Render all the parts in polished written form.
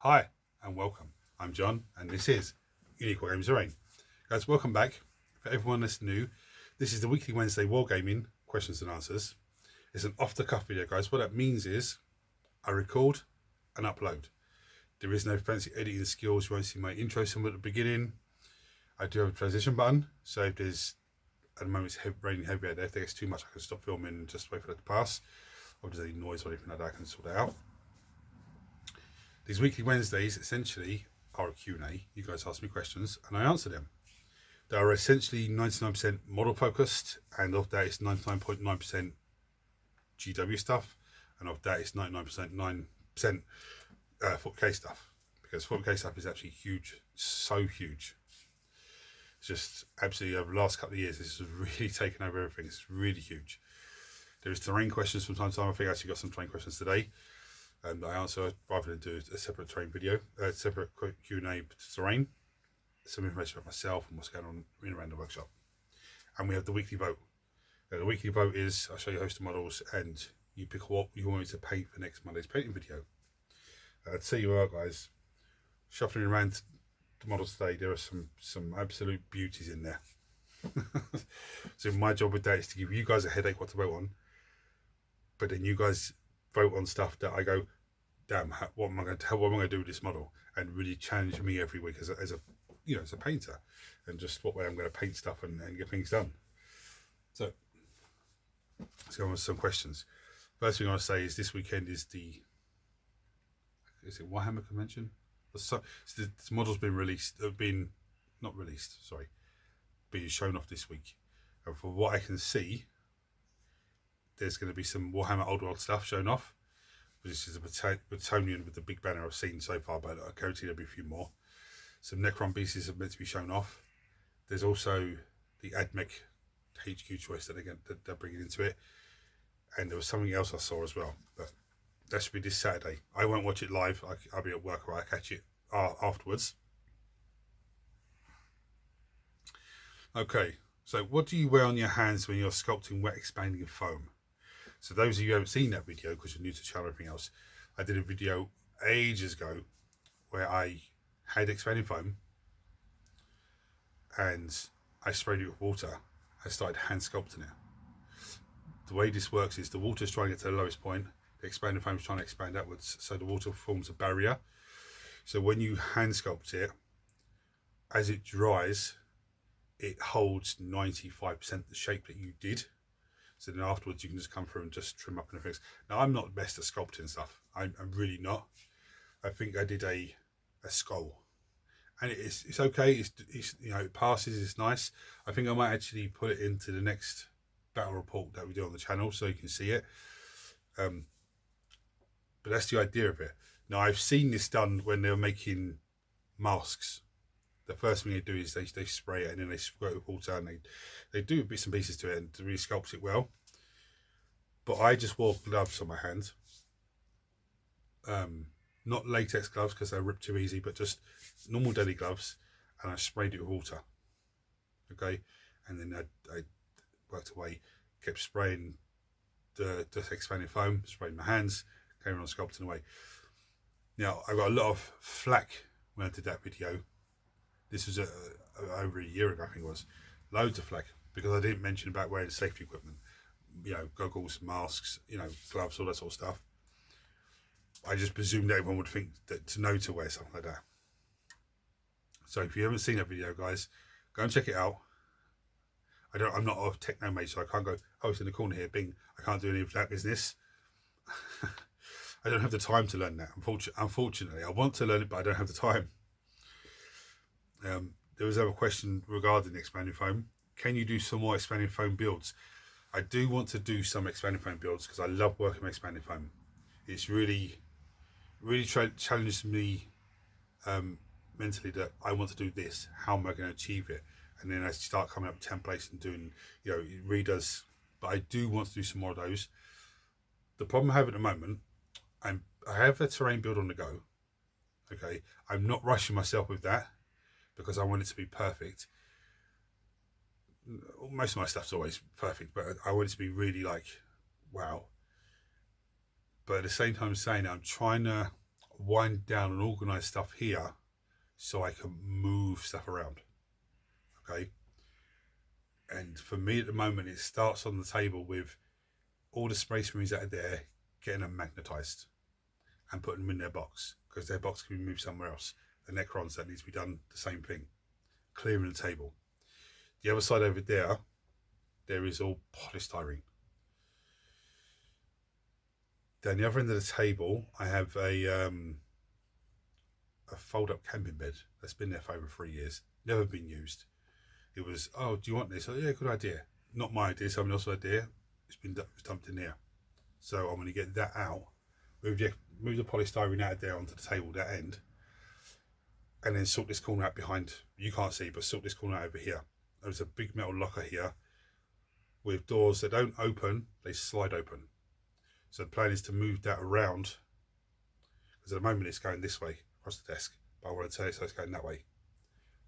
Hi and welcome. I'm John and this is Unique Wargaming Terrain. Guys, welcome back. For everyone that's new, this is the weekly Wednesday Wargaming questions and answers. It's an off-the-cuff video, guys. What that means is I record and upload. There is no fancy editing skills. You won't see my intro somewhere at the beginning. I do have a transition button, so if there's, at the moment it's raining heavy out there, if it gets too much I can stop filming and just wait for it to pass. Or if there's any noise or anything like that, I can sort it out. These weekly Wednesdays essentially are a Q&A. You guys ask me questions and I answer them. They are essentially 99% model focused, and of that it's 99.9% GW stuff, and of that it's 99.9% 40k stuff, because 40k stuff is actually huge, so huge. It's just absolutely, over the last couple of years, this has really taken over everything. It's really huge. There is terrain questions from time to time. I think I actually got some terrain questions today. And I answer rather than do a separate terrain video, separate Q&A to terrain, some information about myself and what's going on in around the workshop. And we have the weekly vote. The weekly vote is, I'll show you a host of models and you pick what you want me to paint for next Monday's painting video. I'll tell you what, guys, shuffling around the models today, there are some absolute beauties in there. So my job with that is to give you guys a headache what to vote on, but then you guys vote on stuff that I go, damn, what am I going to do with this model, and really challenge me every week as a painter, and just what way I'm going to paint stuff and get things done. So let's go on with some questions. First thing I want to say is this weekend is it Warhammer convention? So this model's been being shown off this week, and for what I can see, there's going to be some Warhammer Old World stuff shown off. This is a Bretonian with the big banner I've seen so far, but I guarantee there'll be a few more. Some Necron pieces are meant to be shown off. There's also the AdMech HQ choice that they're bringing into it, and there was something else I saw as well. But that should be this Saturday. I won't watch it live. I'll be at work, or I'll catch it afterwards. Okay, so what do you wear on your hands when you're sculpting wet expanding foam? So those of you who haven't seen that video, because you're new to the channel and everything else, I did a video ages ago where I had expanding foam and I sprayed it with water. I started hand sculpting it. The way this works is the water's trying to get to the lowest point, the expanding foam is trying to expand outwards, so the water forms a barrier. So when you hand sculpt it, as it dries, it holds 95% the shape that you did. So then afterwards you can just come through and just trim up and everything. Now I'm not the best at sculpting stuff. I'm really not. I think I did a skull, and it's okay. It's it passes. It's nice. I think I might actually put it into the next battle report that we do on the channel so you can see it. But that's the idea of it. Now I've seen this done when they were making masks. The first thing they do is they spray it and then they squirt it with water, and they do bits and pieces to it and to really sculpt it well. But I just wore gloves on my hands, not latex gloves because they rip too easy, but just normal daily gloves, and I sprayed it with water. Okay, and then I worked away, kept spraying the expanding foam, spraying my hands, came on sculpting away. Now I got a lot of flack when I did that video. This was over a year ago, I think it was. Loads of flack because I didn't mention about wearing safety equipment, goggles, masks, gloves, all that sort of stuff. I just presumed everyone would think that to know to wear something like that. So if you haven't seen that video, guys, go and check it out. I'm not a techno mate, so I can't go, oh, it's in the corner here, bing. I can't do any of that business. I don't have the time to learn that, unfortunately. I want to learn it, but I don't have the time. There was a question regarding expanding foam. Can you do some more expanding foam builds? I do want to do some expanding foam builds because I love working with expanding foam. It's really challenged me mentally that I want to do this. How am I going to achieve it? And then I start coming up with templates and doing, it really does. But I do want to do some more of those. The problem I have at the moment, I have a terrain build on the go. Okay, I'm not rushing myself with that, because I want it to be perfect. Most of my stuff's always perfect, but I want it to be really wow. But at the same time saying I'm trying to wind down and organize stuff here so I can move stuff around. Okay. And for me at the moment, it starts on the table with all the Space Marines that are there, getting them magnetized and putting them in their box, because their box can be moved somewhere else. The Necrons, that needs to be done the same thing, clearing the table. The other side over there, there is all polystyrene. Down the other end of the table, I have a fold-up camping bed that's been there for over 3 years, never been used. It was, oh, do you want this? Oh, yeah, good idea. Not my idea, someone else's idea. It's been dumped in there. So I'm going to get that out, move the polystyrene out of there onto the table, that end, and then sort this corner out behind. You can't see, but sort this corner out over here. There's a big metal locker here with doors that don't open, they slide open. So the plan is to move that around, because at the moment it's going this way across the desk, but I want to tell you so it's going that way.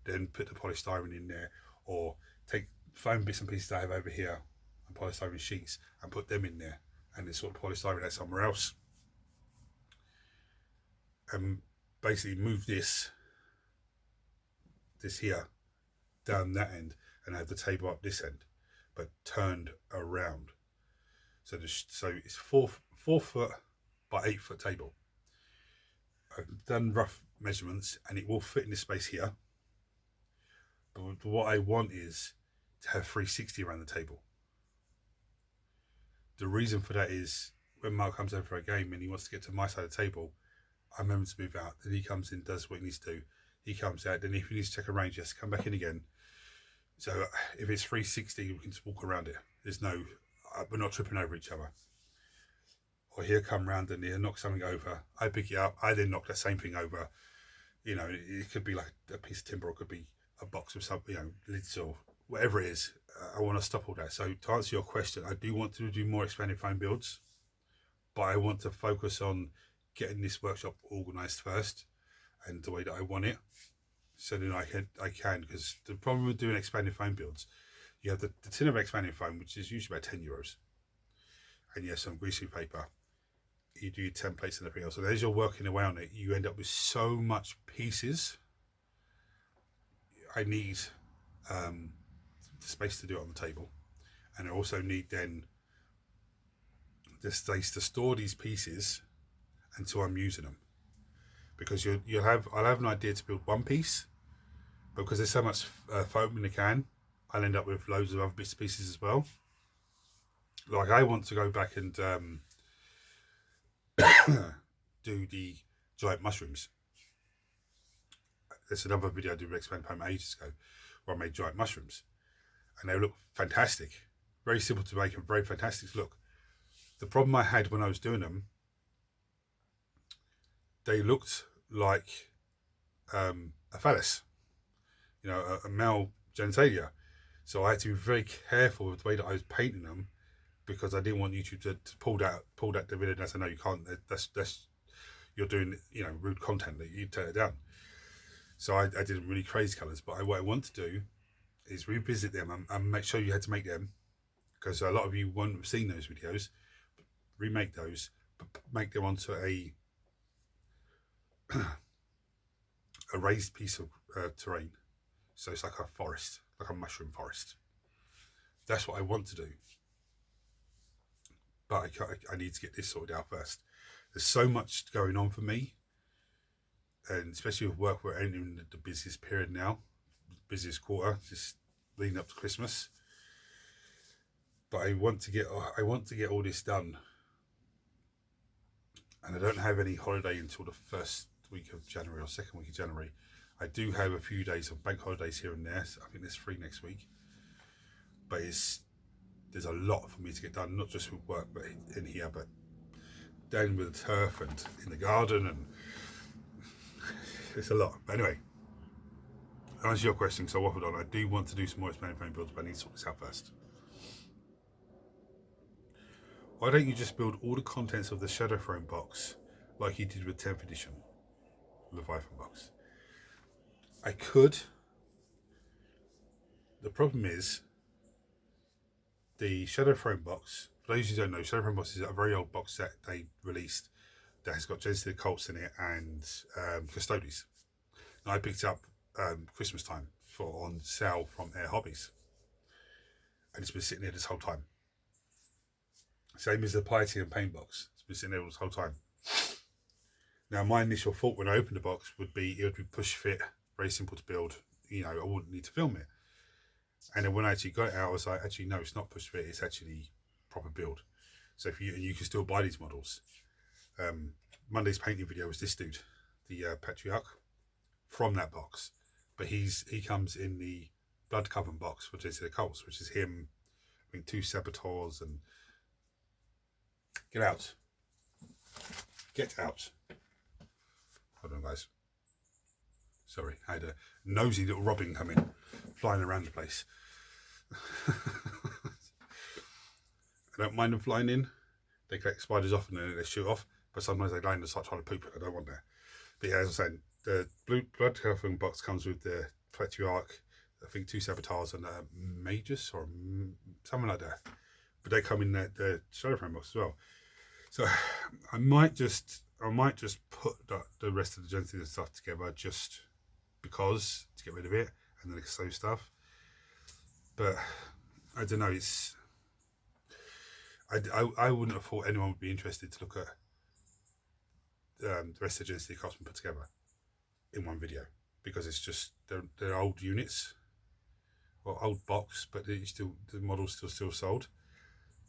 Then put the polystyrene in there, or take foam bits and pieces I have over here and polystyrene sheets and put them in there, and then sort of polystyrene out somewhere else, and basically move this here down that end and have the table up this end, but turned around. So it's 4 foot by 8 foot table. I've done rough measurements and it will fit in this space here. But what I want is to have 360 around the table. The reason for that is when Mark comes over for a game and he wants to get to my side of the table, I remember to move out. Then he comes in, does what he needs to do. He comes out. Then if he needs to check a range, he has to come back in again. So if it's 360, we can just walk around it. There's no, we're not tripping over each other. Or he'll come round and he'll knock something over. I pick it up. I then knock that same thing over. You know, it could be like a piece of timber, or it could be a box of something, you know, lids or whatever it is. I want to stop all that. So to answer your question, I do want to do more expanded foam builds, but I want to focus on getting this workshop organised first and the way that I want it. So then I can, because the problem with doing expanded foam builds, you have the tin of expanded foam, which is usually about €10, and you have some greasy paper. You do your templates and everything else. So as you're working away on it, you end up with so much pieces. I need the space to do it on the table, and I also need then the space to store these pieces until I'm using them, because I'll have an idea to build one piece, but because there's so much foam in the can, I'll end up with loads of other bits and pieces as well. Like I want to go back and do the giant mushrooms. There's another video I did with expanded foam ages ago where I made giant mushrooms, and they look fantastic, very simple to make and very fantastic to look. The problem I had when I was doing them, they looked like a phallus, you know, a male genitalia. So I had to be very careful with the way that I was painting them, because I didn't want YouTube to pull that divinity and say, no, you can't. That's you're doing, you know, rude content, that you take it down. So I did really crazy colours, but what I want to do is revisit them and make sure you had to make them, because a lot of you won't have seen those videos. Remake those, but make them onto a raised piece of terrain. So it's like a forest, like a mushroom forest. That's what I want to do. But I need to get this sorted out first. There's so much going on for me, and especially with work, we're entering the busiest period now, busiest quarter, just leading up to Christmas. But I want to get all this done, and I don't have any holiday until the first week of January or second week of January. I do have a few days of bank holidays here and there. So I think there's 3 next week, but there's a lot for me to get done, not just with work, but in here, but down with the turf and in the garden, and it's a lot. But anyway, to answer your question, so I waffled on, I do want to do some more expanded foam builds, but I need to sort this out first. Why don't you just build all the contents of the Shadow Throne box like you did with 10th edition Leviathan box? I could. The problem is, the Shadow Throne box, for those who don't know, Shadow Throne box is a very old box set they released that has got Genesis Colts in it and Custodes. And I picked up Christmas time for on sale from Air Hobbies, and it's been sitting there this whole time. Same as the Piety and Paint box. It's been sitting there this whole time. Now, my initial thought when I opened the box would be it would be push fit, very simple to build. You know, I wouldn't need to film it. And then when I actually got it out, I was like, actually, no, it's not push fit. It's actually proper build. So if you can still buy these models. Monday's painting video was this dude, the Patriarch, from that box. But he comes in the Blood Coven box, which is the Colts, which is him, I mean, 2 Saboteurs and... Get out. Get out. Hold on, guys. Sorry, I had a nosy little robin come in, flying around the place. I don't mind them flying in. They collect spiders off and then they shoot off, but sometimes they land and start trying to poop it. I don't want that. But yeah, as I'm saying, the Blood Coven box comes with the Patriarch, I think 2 Saboteurs and a Magus or something like that. But they come in the Shadowframe box as well. So I might just put the rest of the Genesis stuff together just because, to get rid of it, and then the Custodes stuff. But I don't know. It's I wouldn't have thought anyone would be interested to look at the rest of the Genesis Craftsman put together in one video, because it's just they're old units or old box, but the model's still sold.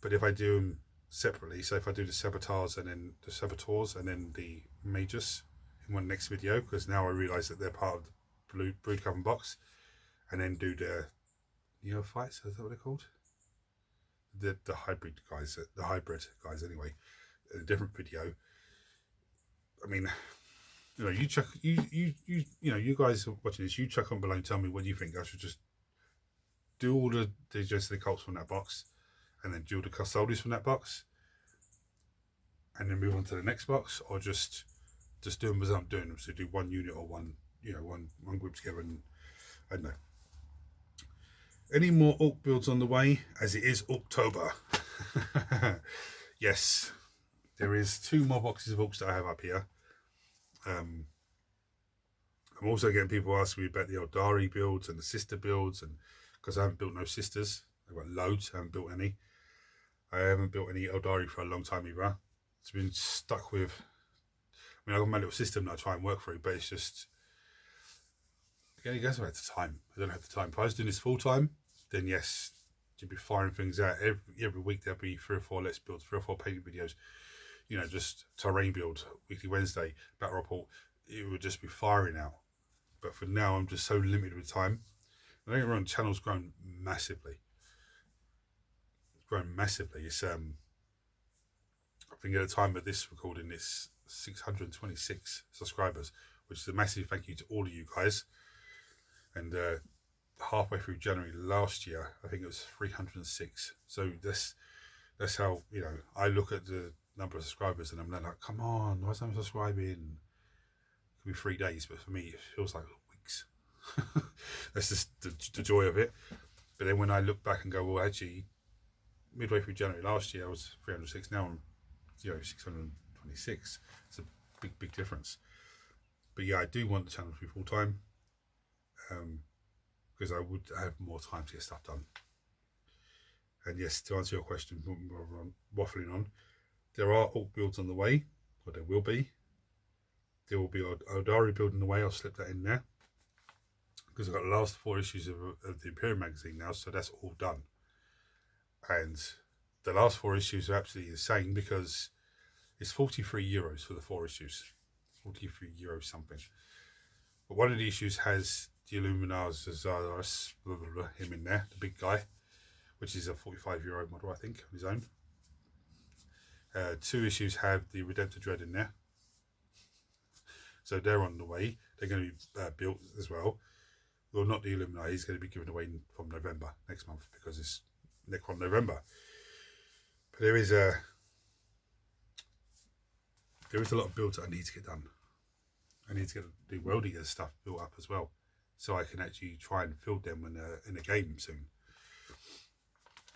But if I do them separately, so if I do the Saboteurs and then the Magus in one next video, because now I realise that they're part of the Brood Coven box, and then do the Neophytes, is that what they're called? The hybrid guys anyway, in a different video. I mean, you know, you guys watching this, you chuck on below and tell me what you think. I should just do all the Genesis Cults from that box, and then do the Custodes from that box, and then move on to the next box, or just do them as I'm doing them. So do one unit or one group together, and I don't know. Any more Orc builds on the way, as it is October? Yes, there is 2 more boxes of Orcs that I have up here. I'm also getting people asking me about the Eldari builds and the sister builds, and because I haven't built no sisters. I've got loads, I haven't built any. I haven't built any Eldari for a long time either. It's been stuck with, I mean, I've got my little system that I try and work through, but it's just, again, it goes about the time. I don't have the time. If I was doing this full time, then yes, you'd be firing things out. Every week there'll be 3 or 4 let's build, 3 or 4 painting videos, you know, just terrain build, weekly Wednesday, battle report. It would just be firing out. But for now, I'm just so limited with time. I think the channel's grown massively. It's grown massively. It's I think at the time of this recording, it's 626 subscribers, which is a massive thank you to all of you guys. And halfway through January last year, I think it was 306. So that's how, you know, I look at the number of subscribers and I'm like, come on, why is I'm subscribing? It could be 3 days, but for me it feels like weeks. That's just the joy of it. But then when I look back and go, well, actually, midway through January last year I was 306. Now I'm 626. It's a big difference. But yeah, I do want the channel to be full time, because I would have more time to get stuff done. And yes, to answer your question, waffling on, there are Orc builds on the way, or there will be. There will be Eldari build on the way. I'll slip that in there, because I've got the last 4 issues of the Imperium magazine now, so that's all done. And the last 4 issues are absolutely insane, because it's €43 for the 4 issues. €43 something. But one of the issues has the Illuminars Zazaris, him in there, the big guy, which is a €45 model, I think, on his own. 2 issues have the Redemptor Dread in there. So they're on the way. They're going to be built as well. Well, not the Illuminati. He's going to be given away from November, next month, because it's Necron November. But there is a lot of builds that I need to get done. I need to get the World Eater stuff built up as well, so I can actually try and field them in a game soon.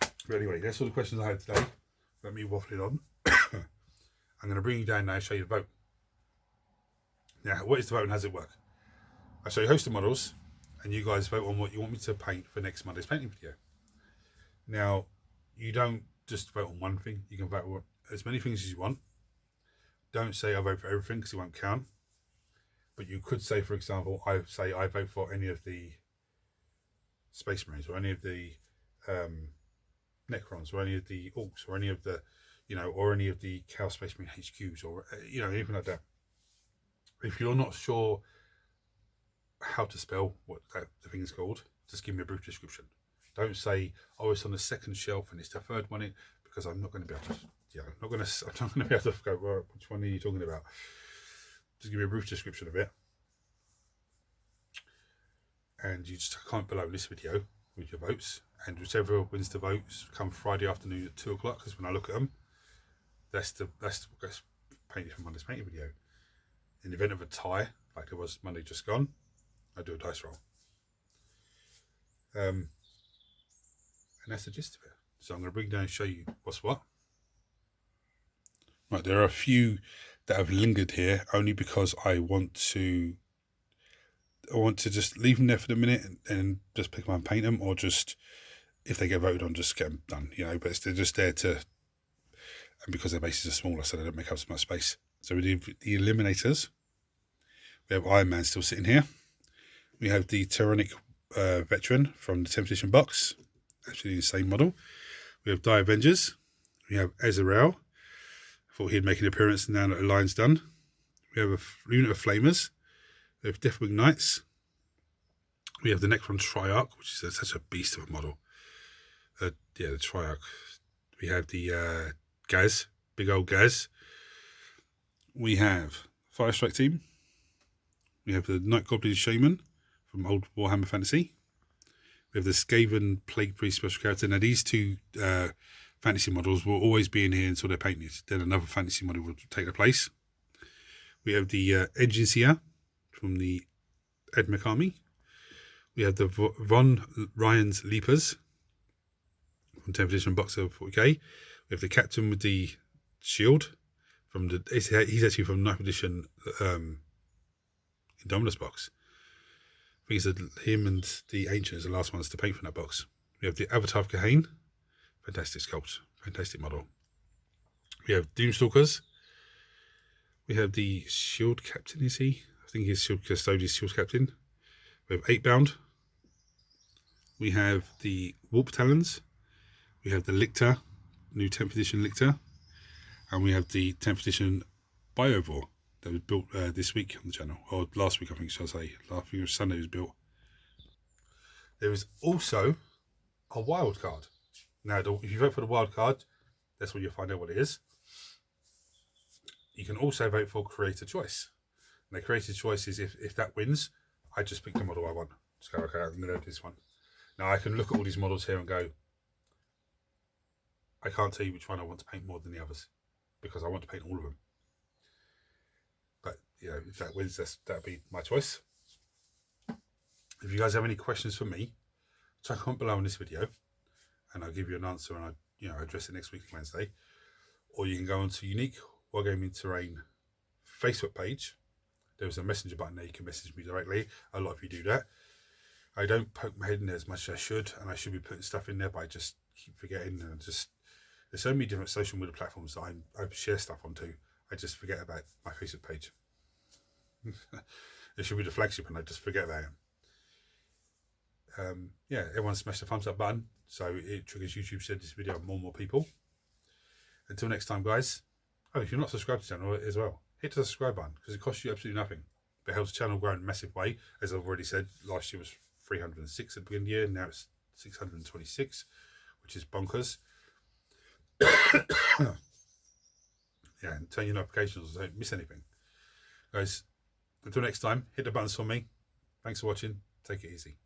But anyway, that's all the questions I had today. Let me waffle it on. I'm going to bring you down now and show you the vote. Now, what is the vote and how does it work? I show you a host of models, and you guys vote on what you want me to paint for next Monday's painting video. Now, you don't just vote on one thing. You can vote on as many things as you want. Don't say I vote for everything because it won't count. But you could say, for example, I vote for any of the Space Marines or any of the Necrons or any of the Orcs or any of the, or any of the Chaos Space Marine HQs or, anything like that. If you're not sure how to spell what the thing is called, just give me a brief description. Don't say, oh, it's on the second shelf and it's the third one in, because I'm not going to be able to, I'm not going to be able to go, well, which one are you talking about? Just give me a brief description of it. And you just comment below this video with your votes. And whichever wins the votes, come Friday afternoon at 2 o'clock, because when I look at them, that's what gets painted for Monday's painting video. In the event of a tie, like there was Monday just gone, I do a dice roll. And that's the gist of it. So I'm going to bring down and show you what's what. Right, there are a few that have lingered here only because I want to just leave them there for the minute and just pick them up and paint them, or just, if they get voted on, just get them done, but they're just there to, and because their bases are smaller, so they don't make up so much space. So we do the Eliminators. We have Iron Man still sitting here. We have the Tyrannic Veteran from the 10th edition box, actually the same model. We have Die Avengers. We have Azrael. Thought he'd make an appearance now that the line's done. We have a unit of Flamers. We have Deathwing Knights. We have the Necron Triarch, which is such a beast of a model. The Triarch. We have the Gaz, big old Gaz. We have Fire Strike Team. We have the Night Goblin Shaman from old Warhammer Fantasy. We have the Skaven Plague Priest special character. Now these two fantasy models will always be in here until they're painted. Then another fantasy model will take their place. We have the Engineer from the Edmec Army. We have the Von Ryan's Leapers from 10th edition box of 40k. We have the Captain with the Shield from he's actually from 9th edition Indominus box. I think it's him and the Ancient is the last ones to paint from that box. We have the Avatar of Kahane. Fantastic sculpt. Fantastic model. We have Doomstalkers. We have the Shield Captain, is he? I think he's Shield Custodian's Shield Captain. We have 8-Bound. We have the Warp Talons. We have the Lictor, new 10th edition Lictor. And we have the 10th edition Biovore that was built this week on the channel. Or last week, I think, shall I say. I think it was Sunday it was built. There is also a wild card. Now, if you vote for the wild card, that's when you'll find out what it is. You can also vote for Creator Choice. And the Creator Choice is if that wins, I just pick the model I want. Just go, okay, I'm going to do this one. Now, I can look at all these models here and go, I can't tell you which one I want to paint more than the others, because I want to paint all of them. But, if that wins, that'll be my choice. If you guys have any questions for me, try to comment below on this video, and I'll give you an answer, and I address it next week, Wednesday. Or you can go onto Unique Wargaming Terrain Facebook page. There's a messenger button there. You can message me directly. A lot of you do that. I don't poke my head in there as much as I should, and I should be putting stuff in there, but I just keep forgetting. And there's so many different social media platforms that I share stuff onto. I just forget about my Facebook page. It should be the flagship, and I just forget about it. Everyone smash the thumbs up button so it triggers YouTube to share this video with more and more people. Until next time, guys. Oh, if you're not subscribed to the channel as well, hit the subscribe button, because it costs you absolutely nothing. But it helps the channel grow in a massive way. As I've already said, last year was 306 at the beginning of the year. Now it's 626, which is bonkers. And turn your notifications so don't miss anything. Guys, until next time, hit the buttons for me. Thanks for watching. Take it easy.